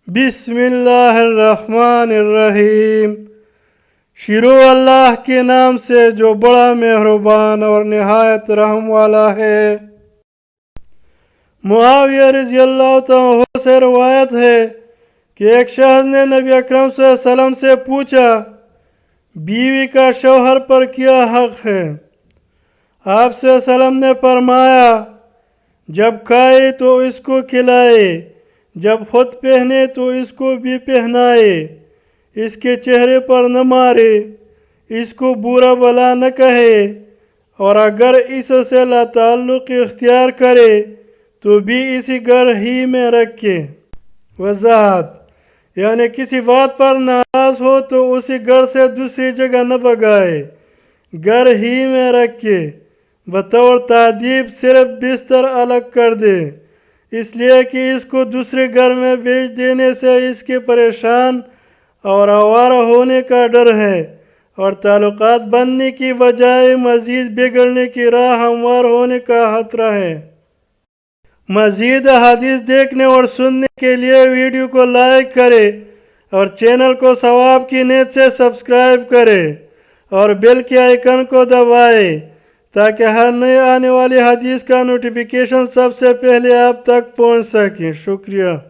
बिस्मिल्लाहिर्रहमानिर्रहीम। शुरू अल्लाह के नाम से जो बड़ा मेहरबान और निहायत रहम वाला है। मुआविया रज़ियल्लाहु ताला अन्हु से रवायत है कि एक शख्स ने नबी अकरम सल्लल्लाहु अलैहि वसल्लम से पूछा, बीवी का शौहर पर क्या हक है? आप सल्लल्लाहु अलैहि वसल्लम ने फरमाया, जब खाए तो इसको खिलाए, जब खुद पहने तो इसको भी पहनाए, इसके चेहरे पर न मारे, इसको बुरा भला न कहे, और अगर इससे लाताल्लुक़ इख्तियार करे तो भी इसी घर ही में रखे। वज़ाहत यानी किसी बात पर नाराज़ हो तो उसी घर से दूसरी जगह न भगाए, घर ही में रखे। बतौर तादीब सिर्फ बिस्तर अलग कर दे, इसलिए कि इसको दूसरे घर में भेज देने से इसके परेशान और आवारा होने का डर है और ताल्लुकात बनने की बजाय मज़ीद बिगड़ने की राह हमवार होने का खतरा है। मज़ीद हदीस देखने और सुनने के लिए वीडियो को लाइक करें और चैनल को सवाब की नीयत से सब्सक्राइब करें और बेल के आइकन को दबाएं ताकि हर नए आने वाली हदीस का नोटिफिकेशन सबसे पहले आप तक पहुंच सके। शुक्रिया।